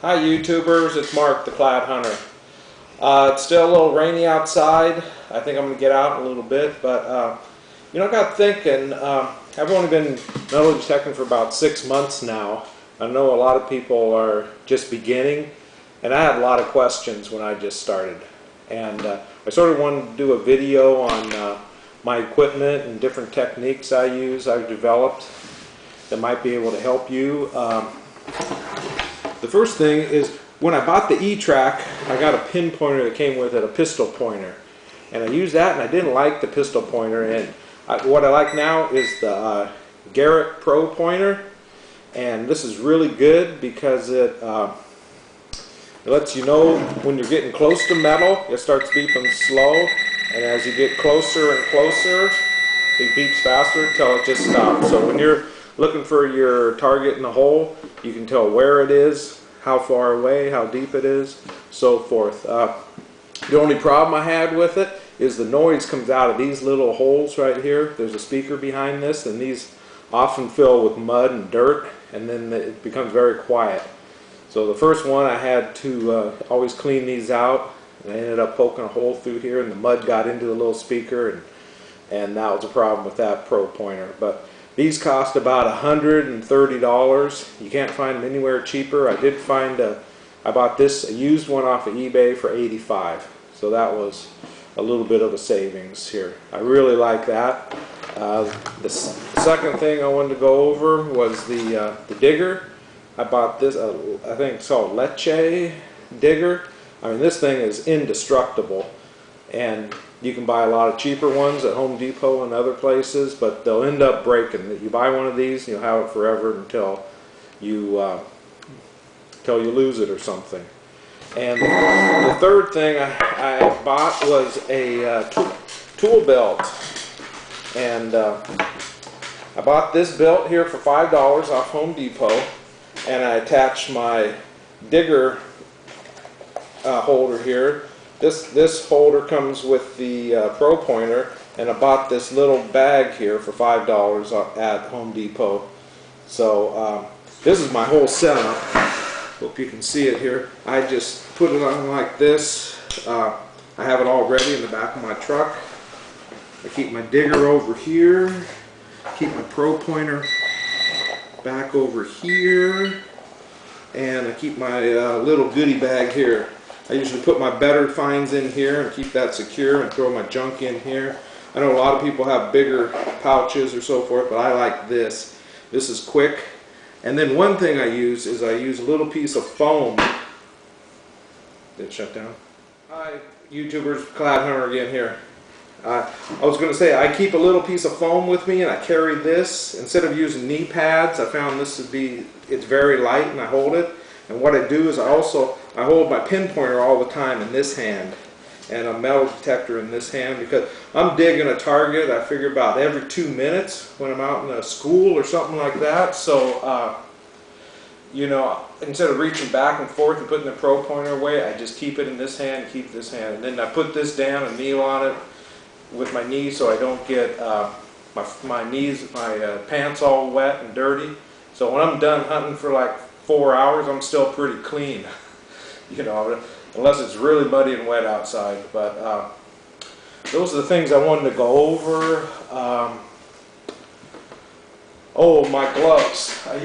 Hi YouTubers, it's Mark the Cladhunter. It's still a little rainy outside. I think I'm going to get out in a little bit, but I got thinking, I've only been metal detecting for about 6 months now. I know a lot of people are just beginning, and I had a lot of questions when I just started. And I sort of wanted to do a video on my equipment and different techniques I've developed that might be able to help you. The first thing is, when I bought the E-Track, I got a pin pointer that came with it, a pistol pointer. And I used that and I didn't like the pistol pointer. And what I like now is the Garrett Pro pointer. And this is really good because it lets you know when you're getting close to metal. It starts beeping slow. And as you get closer and closer, it beeps faster until it just stops. So when you're looking for your target in the hole, you can tell where it is, how far away, how deep it is, so forth. The only problem I had with it is the noise comes out of these little holes right here. There's a speaker behind this, and these often fill with mud and dirt, and then it becomes very quiet. So the first one, I had to always clean these out, and I ended up poking a hole through here, and the mud got into the little speaker, and that was a problem with that Pro pointer. But these cost about $130. You can't find them anywhere cheaper. I did find I bought this, a used one off of eBay for $85. So that was a little bit of a savings here. I really like that. The second thing I wanted to go over was the digger. I bought this, I think it's called Leche digger. I mean, this thing is indestructible. And you can buy a lot of cheaper ones at Home Depot and other places, but they'll end up breaking. You buy one of these, you'll have it forever until you lose it or something. And the third thing I bought was a tool belt. And I bought this belt here for $5 off Home Depot, and I attached my digger holder here. This holder comes with the Pro pointer, and I bought this little bag here for $5 at Home Depot. So this is my whole setup. Hope you can see it here. I just put it on like this. I have it all ready in the back of my truck. I keep my digger over here. Keep my Pro pointer back over here. And I keep my little goodie bag here. I usually put my better finds in here and keep that secure, and throw my junk in here. I know a lot of people have bigger pouches or so forth, but I like this. This is quick. And then one thing I use is I use a little piece of foam. Did it shut down? Hi YouTubers, Cladhunter again here. I was going to say, I keep a little piece of foam with me, and I carry this. Instead of using knee pads, I found this to be, it's very light, and I hold it. And what I do is I hold my pin pointer all the time in this hand, and a metal detector in this hand, because I'm digging a target, I figure, about every 2 minutes when I'm out in a school or something like that. So instead of reaching back and forth and putting the Pro pointer away, I just keep it in this hand, keep this hand, and then I put this down and kneel on it with my knees so I don't get my pants all wet and dirty. So when I'm done hunting for like 4 hours, I'm still pretty clean, unless it's really muddy and wet outside. But those are the things I wanted to go over. Oh, my gloves. I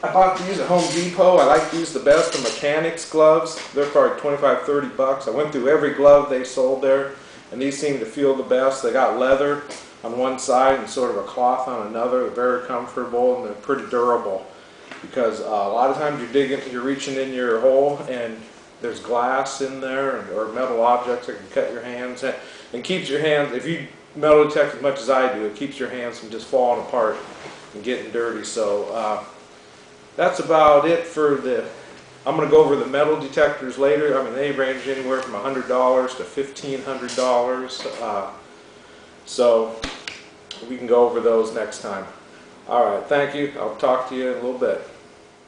bought these at Home Depot. I like these the best, the mechanics gloves. They're probably $25–30. I went through every glove they sold there, and these seem to feel the best. They got leather on one side and sort of a cloth on another. They're very comfortable, and they're pretty durable. Because a lot of times you're reaching in your hole and there's glass in there, or metal objects that can cut your hands, and keeps your hands, if you metal detect as much as I do, it keeps your hands from just falling apart and getting dirty. So that's about it for I'm going to go over the metal detectors later. I mean, they range anywhere from $100 to $1,500. So we can go over those next time. Alright, thank you. I'll talk to you in a little bit.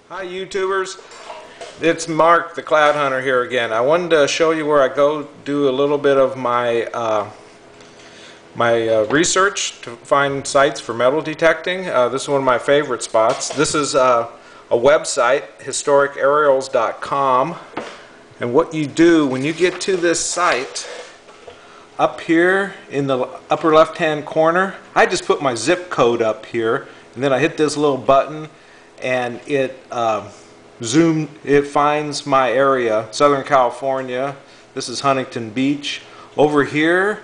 Hi YouTubers, it's Mark the Cladhunter here again. I wanted to show you where I go do a little bit of my research to find sites for metal detecting. This is one of my favorite spots. This is a a website, historicaerials.com, and what you do when you get to this site, up here in the upper left hand corner, I just put my zip code up here, and then I hit this little button and it it finds my area, Southern California. This is Huntington Beach. Over here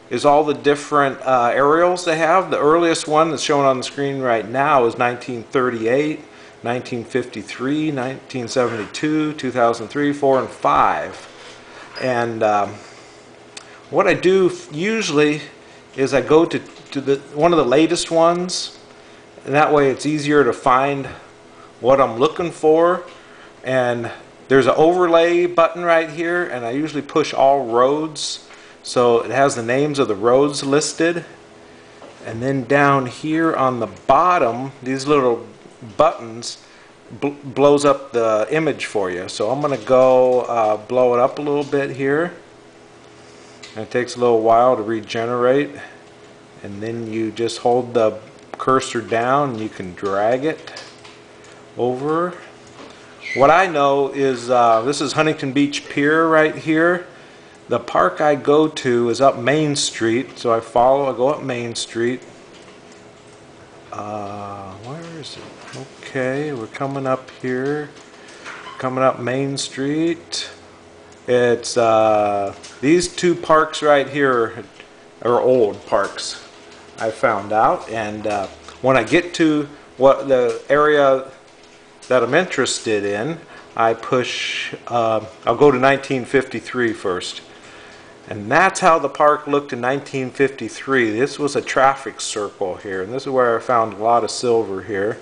is all the different aerials they have. The earliest one that's shown on the screen right now is 1938, 1953, 1972, 2003, 4, and 5. And what I do usually is I go to one of the latest ones, and that way it's easier to find what I'm looking for. And there's an overlay button right here, and I usually push all roads, so it has the names of the roads listed. And then down here on the bottom, these little buttons blows up the image for you. So I'm going to go blow it up a little bit here, and it takes a little while to regenerate. And then you just hold the cursor down and you can drag it over. What I know is this is Huntington Beach Pier right here. The park I go to is up Main Street, so I go up Main Street. Where is it? Okay, we're coming up here. Coming up Main Street. It's these two parks right here are old parks, I found out. And when I get to what the area that I'm interested in, I push, I'll go to 1953 first. And that's how the park looked in 1953. This was a traffic circle here, and this is where I found a lot of silver here.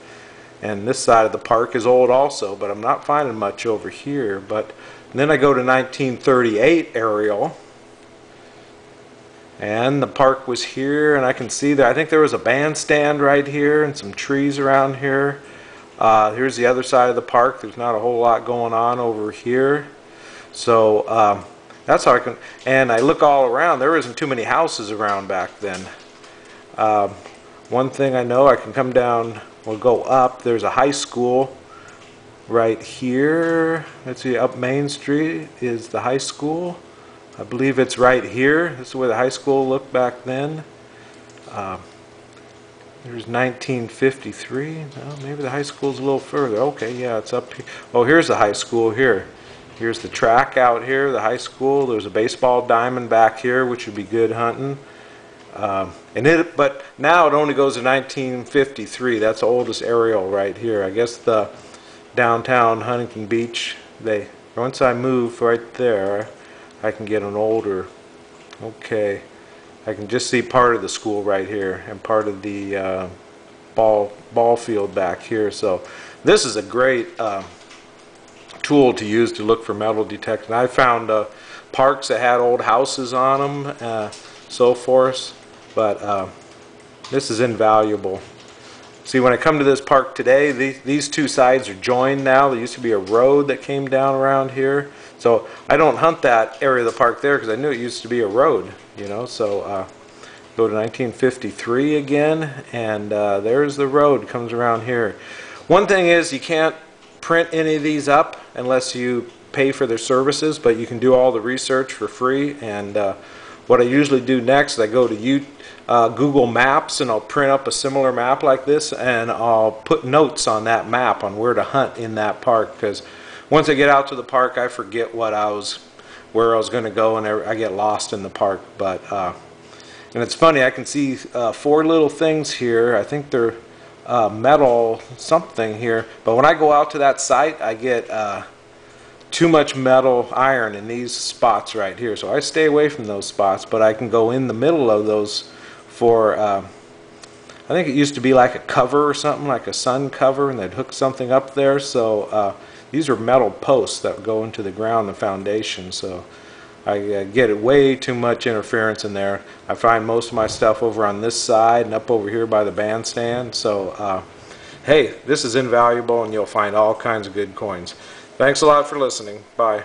And this side of the park is old also, but I'm not finding much over here. But then I go to 1938 aerial, and the park was here, and I can see that I think there was a bandstand right here and some trees around here. Here's the other side of the park. There's not a whole lot going on over here. So that's how I can, and I look all around. There isn't too many houses around back then. One thing I know, I can come down, we'll go up. There's a high school right here. Let's see, up Main Street is the high school. I believe it's right here. This is where the high school looked back then. There's 1953. No, maybe the high school's a little further. Okay, yeah, it's up here. Oh, here's the high school here. Here's the track out here, the high school. There's a baseball diamond back here, which would be good hunting. But now it only goes to 1953. That's the oldest aerial right here. I guess the downtown Huntington Beach, once I move right there, I can get an older. Okay. I can just see part of the school right here and part of the ball field back here. So this is a great tool to use to look for metal detection. I found parks that had old houses on them, so forth, but this is invaluable. See, when I come to this park today, these two sides are joined now. There used to be a road that came down around here. So I don't hunt that area of the park there because I knew it used to be a road, you know. So go to 1953 again, and there's the road, comes around here. One thing is you can't print any of these up unless you pay for their services, but you can do all the research for free. And what I usually do next is I go to Google Maps, and I'll print up a similar map like this, and I'll put notes on that map on where to hunt in that park, because once I get out to the park, I forget where I was going to go, and I get lost in the park. But and it's funny, I can see 4 little things here. I think they're metal something here. But when I go out to that site, I get too much metal iron in these spots right here. So I stay away from those spots, but I can go in the middle of those for, I think it used to be like a cover or something, like a sun cover, and they'd hook something up there. So these are metal posts that go into the ground, the foundation, so I get way too much interference in there. I find most of my stuff over on this side and up over here by the bandstand. So hey, this is invaluable, and you'll find all kinds of good coins. Thanks a lot for listening. Bye.